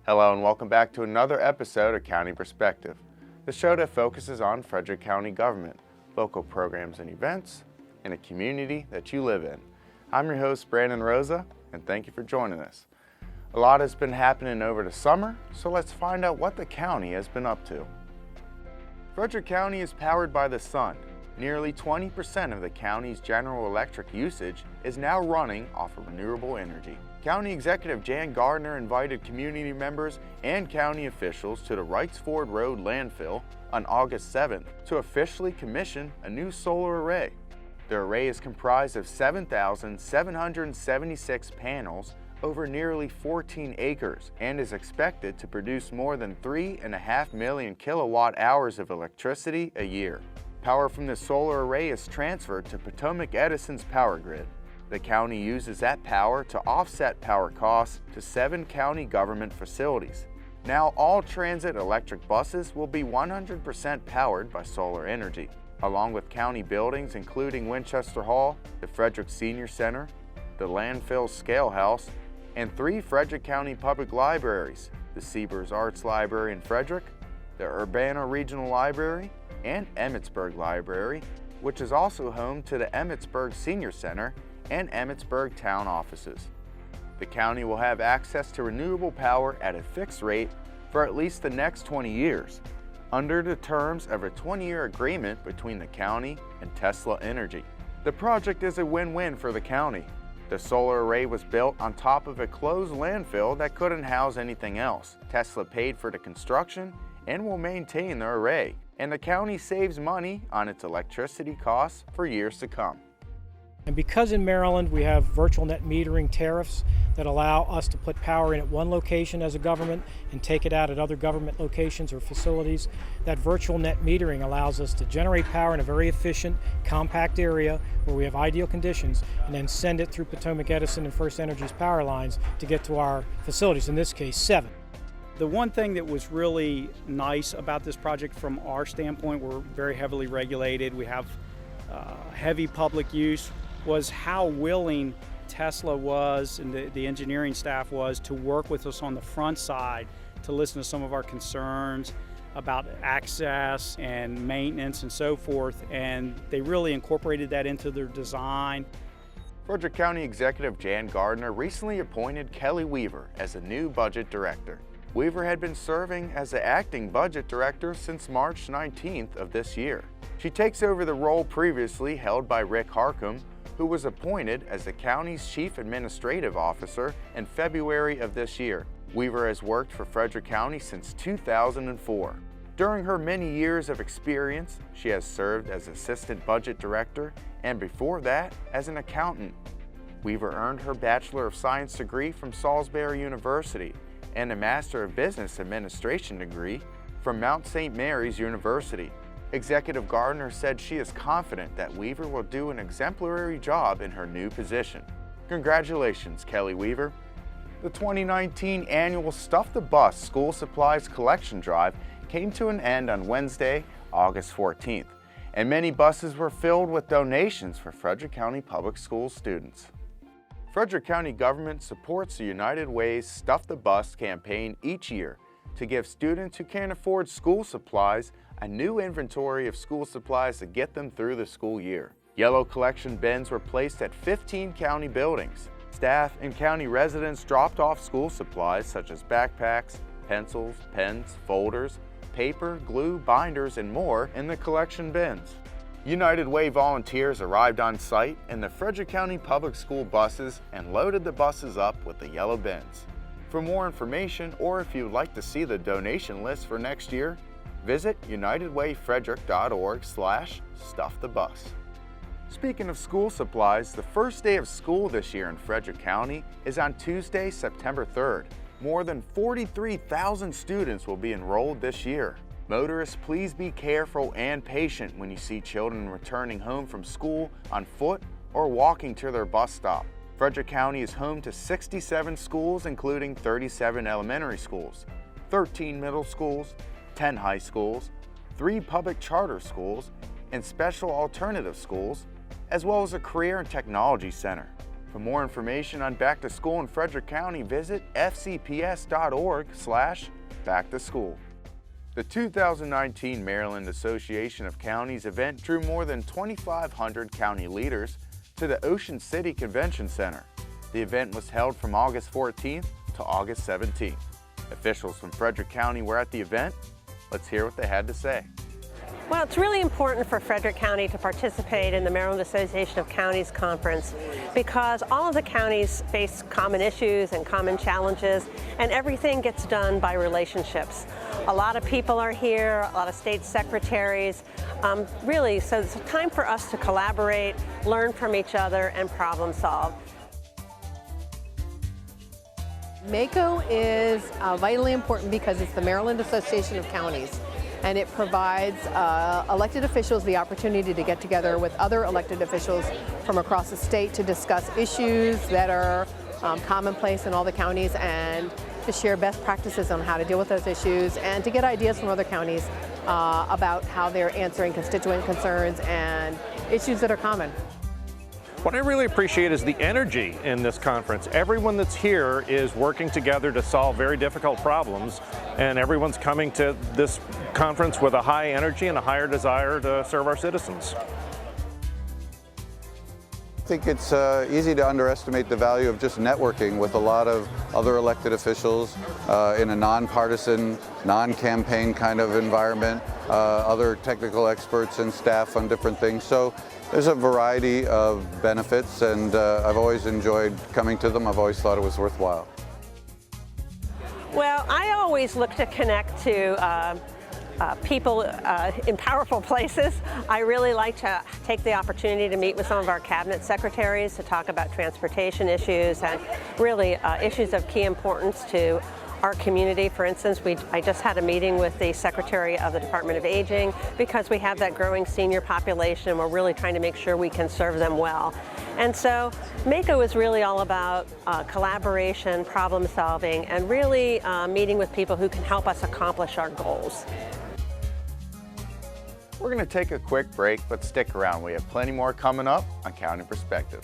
Hello and welcome back to another episode of County Perspective, the show that focuses on Frederick County government, local programs and events, and a community that you live in. I'm your host, Brandon Rosa, and thank you for joining us. A lot has been happening over the summer, so let's find out what the county has been up to. Frederick County is powered by the sun. Nearly 20% of the county's general electric usage is now running off of renewable energy. County Executive Jan Gardner invited community members and county officials to the Wrights Ford Road landfill on August 7th to officially commission a new solar array. The array is comprised of 7,776 panels over nearly 14 acres and is expected to produce more than 3.5 million kilowatt hours of electricity a year. Power from the solar array is transferred to Potomac Edison's power grid. The county uses that power to offset power costs to 7 county government facilities. Now all transit electric buses will be 100% powered by solar energy, along with county buildings including Winchester Hall, the Frederick Senior Center, the landfill scale house, and 3 Frederick County public libraries, the Siebers Arts Library in Frederick, the Urbana Regional Library, and Emmitsburg Library, which is also home to the Emmitsburg Senior Center and Emmitsburg town offices. The county will have access to renewable power at a fixed rate for at least the next 20 years, under the terms of a 20-year agreement between the county and Tesla Energy. The project is a win-win for the county. The solar array was built on top of a closed landfill that couldn't house anything else. Tesla paid for the construction and will maintain the array, and the county saves money on its electricity costs for years to come. And because in Maryland we have virtual net metering tariffs that allow us to put power in at one location as a government and take it out at other government locations or facilities, that virtual net metering allows us to generate power in a very efficient, compact area where we have ideal conditions and then send it through Potomac Edison and First Energy's power lines to get to our facilities, in this case 7. The one thing that was really nice about this project from our standpoint, we're very heavily regulated, we have heavy public use, was how willing Tesla was and the engineering staff was to work with us on the front side to listen to some of our concerns about access and maintenance and so forth, and they really incorporated that into their design. Frederick County Executive Jan Gardner recently appointed Kelly Weaver as the new budget director. Weaver had been serving as the acting budget director since March 19th of this year. She takes over the role previously held by Rick Harcum, who was appointed as the county's chief administrative officer in February of this year. Weaver has worked for Frederick County since 2004. During her many years of experience, she has served as assistant budget director and before that as an accountant. Weaver earned her Bachelor of Science degree from Salisbury University and a Master of Business Administration degree from Mount St. Mary's University. Executive Gardner said she is confident that Weaver will do an exemplary job in her new position. Congratulations, Kelly Weaver. The 2019 annual Stuff the Bus school supplies collection drive came to an end on Wednesday, August 14th, and many buses were filled with donations for Frederick County Public Schools students. Frederick County government supports the United Way's Stuff the Bus campaign each year to give students who can't afford school supplies a new inventory of school supplies to get them through the school year. Yellow collection bins were placed at 15 county buildings. Staff and county residents dropped off school supplies such as backpacks, pencils, pens, folders, paper, glue, binders, and more in the collection bins. United Way volunteers arrived on site in the Frederick County Public School buses and loaded the buses up with the yellow bins. For more information, or if you'd like to see the donation list for next year, visit unitedwayfrederick.org/stuffthebus. Speaking of school supplies, the first day of school this year in Frederick County is on Tuesday, September 3rd. More than 43,000 students will be enrolled this year. Motorists, please be careful and patient when you see children returning home from school on foot or walking to their bus stop. Frederick County is home to 67 schools, including 37 elementary schools, 13 middle schools, 10 high schools, 3 public charter schools, and special alternative schools, as well as a career and technology center. For more information on Back to School in Frederick County, visit fcps.org/backtoschool. The 2019 Maryland Association of Counties event drew more than 2,500 county leaders to the Ocean City Convention Center. The event was held from August 14th to August 17th. Officials from Frederick County were at the event. Let's hear what they had to say. Well, it's really important for Frederick County to participate in the Maryland Association of Counties Conference because all of the counties face common issues and common challenges, and everything gets done by relationships. A lot of people are here, a lot of state secretaries, really, so it's a time for us to collaborate, learn from each other, and problem solve. MACo is vitally important because it's the Maryland Association of Counties, and it provides elected officials the opportunity to get together with other elected officials from across the state to discuss issues that are commonplace in all the counties and to share best practices on how to deal with those issues and to get ideas from other counties about how they're answering constituent concerns and issues that are common. What I really appreciate is the energy in this conference. Everyone that's here is working together to solve very difficult problems, and everyone's coming to this conference with a high energy and a higher desire to serve our citizens. I think it's easy to underestimate the value of just networking with a lot of other elected officials in a nonpartisan, non-campaign kind of environment, other technical experts and staff on different things. So there's a variety of benefits, and I've always enjoyed coming to them. I've always thought it was worthwhile. Well, I always look to connect to people in powerful places. I really like to take the opportunity to meet with some of our cabinet secretaries to talk about transportation issues and really issues of key importance to our community. For instance, I just had a meeting with the Secretary of the Department of Aging because we have that growing senior population. We're really trying to make sure we can serve them well. And so MACo is really all about collaboration, problem solving, and really meeting with people who can help us accomplish our goals. We're going to take a quick break, but stick around. We have plenty more coming up on County Perspective.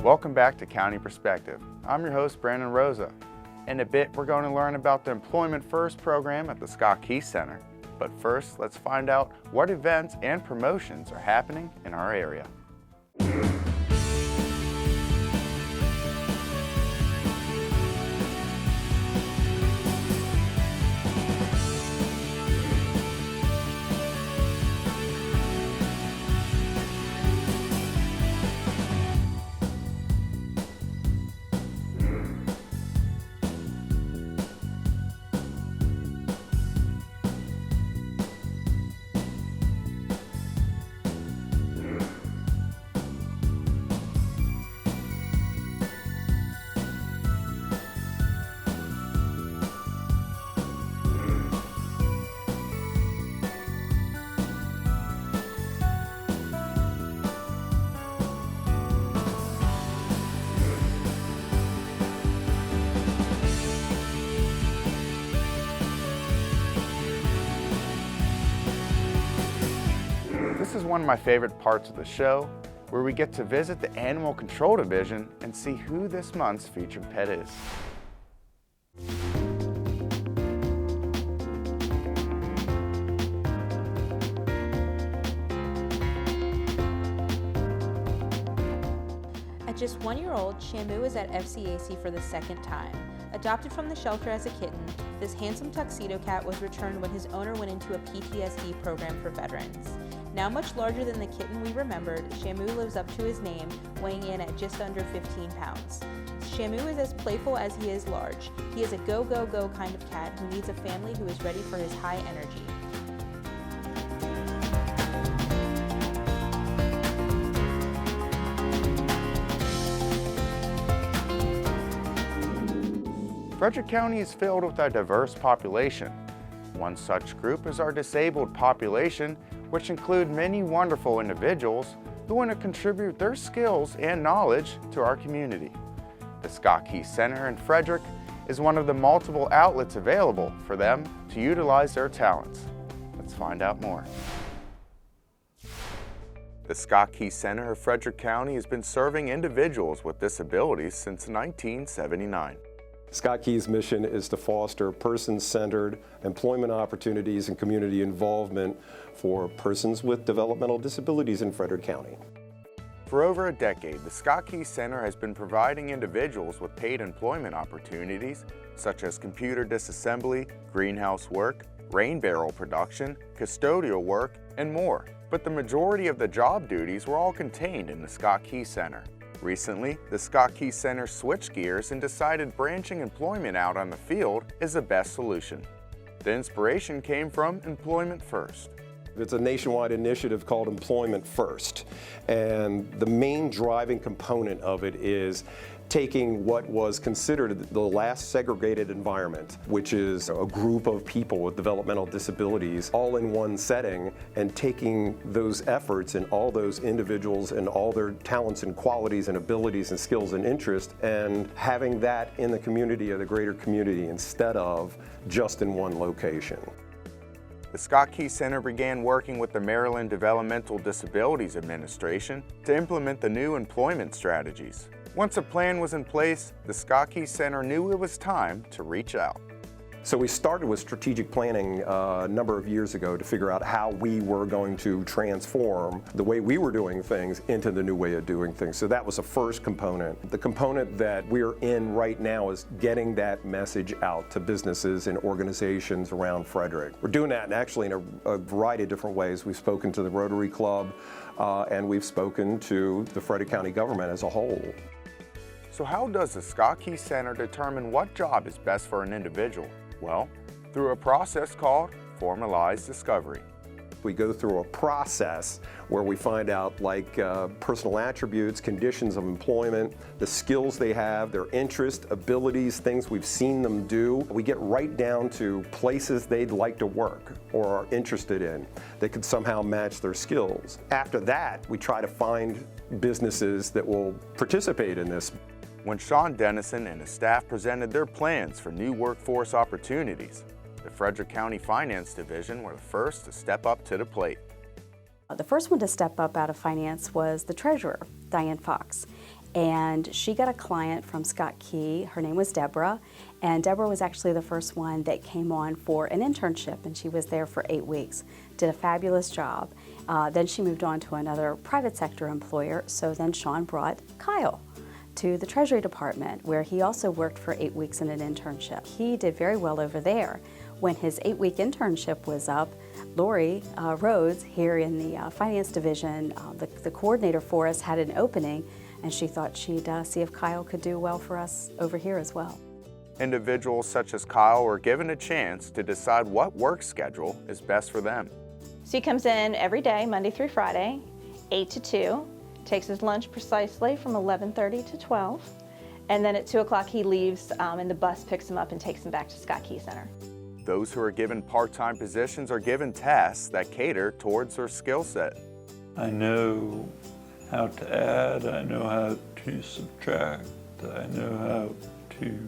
Welcome back to County Perspective. I'm your host, Brandon Rosa. In a bit, we're going to learn about the Employment First program at the Scott Key Center. But first, let's find out what events and promotions are happening in our area. This is one of my favorite parts of the show, where we get to visit the Animal Control Division and see who this month's featured pet is. At just 1 year old, Shamu is at FCAC for the second time. Adopted from the shelter as a kitten, this handsome tuxedo cat was returned when his owner went into a PTSD program for veterans. Now much larger than the kitten we remembered, Shamu lives up to his name, weighing in at just under 15 pounds. Shamu is as playful as he is large. He is a go, go, go kind of cat who needs a family who is ready for his high energy. Frederick County is filled with a diverse population. One such group is our disabled population, which include many wonderful individuals who want to contribute their skills and knowledge to our community. The Scott Key Center in Frederick is one of the multiple outlets available for them to utilize their talents. Let's find out more. The Scott Key Center of Frederick County has been serving individuals with disabilities since 1979. Scott Key's mission is to foster person-centered employment opportunities and community involvement for persons with developmental disabilities in Frederick County. For over a decade, the Scott Key Center has been providing individuals with paid employment opportunities such as computer disassembly, greenhouse work, rain barrel production, custodial work, and more. But the majority of the job duties were all contained in the Scott Key Center. Recently, the Scott Key Center switched gears and decided branching employment out on the field is the best solution. The inspiration came from Employment First. It's a nationwide initiative called Employment First, and the main driving component of it is taking what was considered the last segregated environment, which is a group of people with developmental disabilities all in one setting, and taking those efforts and all those individuals and all their talents and qualities and abilities and skills and interests, and having that in the community of the greater community instead of just in one location. The Scott Key Center began working with the Maryland Developmental Disabilities Administration to implement the new employment strategies. Once a plan was in place, the Scott Key Center knew it was time to reach out. So we started with strategic planning a number of years ago to figure out how we were going to transform the way we were doing things into the new way of doing things. So that was the first component. The component that we're in right now is getting that message out to businesses and organizations around Frederick. We're doing that actually in a variety of different ways. We've spoken to the Rotary Club and we've spoken to the Frederick County government as a whole. So how does the Scott Key Center determine what job is best for an individual? Well, through a process called formalized discovery. We go through a process where we find out like personal attributes, conditions of employment, the skills they have, their interests, abilities, things we've seen them do. We get right down to places they'd like to work or are interested in that could somehow match their skills. After that, we try to find businesses that will participate in this. When Sean Dennison and his staff presented their plans for new workforce opportunities, the Frederick County Finance Division were the first to step up to the plate. The first one to step up out of finance was the treasurer, Diane Fox. And she got a client from Scott Key. Her name was Deborah. And Deborah was actually the first one that came on for an internship, and she was there for 8 weeks. Did a fabulous job. Then she moved on to another private sector employer. So then Sean brought Kyle to the Treasury Department, where he also worked for 8 weeks in an internship. He did very well over there. When his 8-week internship was up, Lori Rhodes here in the Finance Division, the coordinator for us, had an opening, and she thought she'd see if Kyle could do well for us over here as well. Individuals such as Kyle were given a chance to decide what work schedule is best for them. So he comes in every day, Monday through Friday, 8 to 2. Takes his lunch precisely from 11:30 to 12, and then at 2 o'clock he leaves and the bus picks him up and takes him back to Scott Key Center. Those who are given part-time positions are given tasks that cater towards their skill set. I know how to add, I know how to subtract, I know how to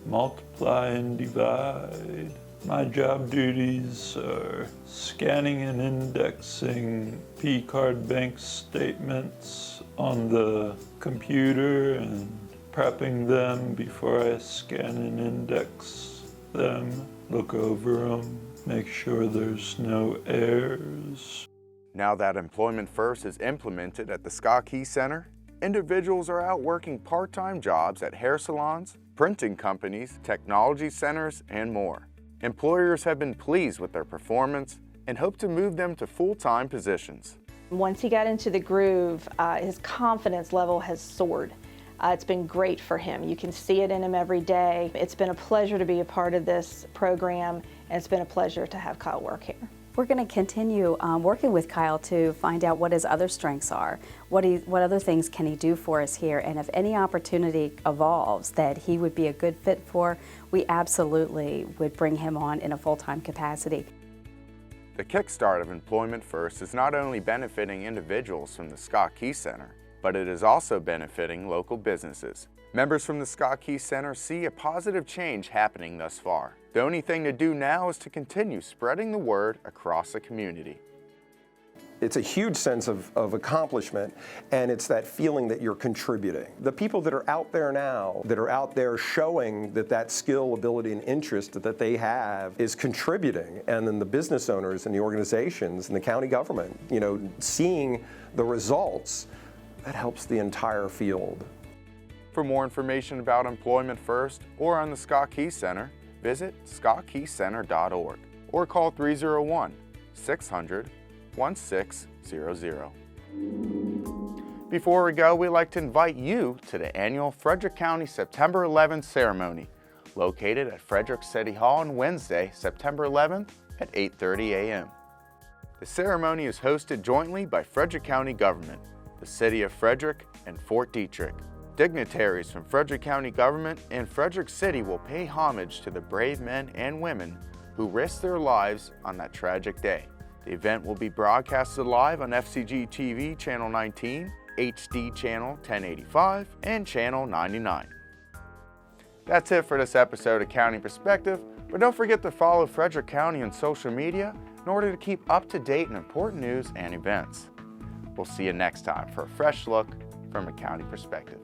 multiply and divide. My job duties are scanning and indexing P-card bank statements on the computer and prepping them before I scan and index them, look over them, make sure there's no errors. Now that Employment First is implemented at the Scott Key Center, individuals are out working part-time jobs at hair salons, printing companies, technology centers, and more. Employers have been pleased with their performance and hope to move them to full-time positions. Once he got into the groove, his confidence level has soared. It's been great for him. You can see it in him every day. It's been a pleasure to be a part of this program, and it's been a pleasure to have Kyle work here. We're going to continue working with Kyle to find out what his other strengths are, what other things can he do for us here, and if any opportunity evolves that he would be a good fit for, we absolutely would bring him on in a full-time capacity. The kickstart of Employment First is not only benefiting individuals from the Scott Key Center, but it is also benefiting local businesses. Members from the Scott Key Center see a positive change happening thus far. The only thing to do now is to continue spreading the word across the community. It's a huge sense of accomplishment, and it's that feeling that you're contributing. The people that are out there now, that are out there showing that skill, ability, and interest that they have is contributing, and then the business owners and the organizations and the county government, seeing the results, that helps the entire field. For more information about Employment First or on the Scott Key Center, visit scottkeycenter.org or call 301-600-1600. Before we go, we'd like to invite you to the annual Frederick County September 11th ceremony, located at Frederick City Hall on Wednesday, September 11th at 8:30 a.m. The ceremony is hosted jointly by Frederick County government, the City of Frederick, and Fort Detrick. Dignitaries from Frederick County government and Frederick City will pay homage to the brave men and women who risked their lives on that tragic day. The event will be broadcasted live on FCG-TV Channel 19, HD Channel 1085, and Channel 99. That's it for this episode of County Perspective, but don't forget to follow Frederick County on social media in order to keep up to date on important news and events. We'll see you next time for a fresh look from a county perspective.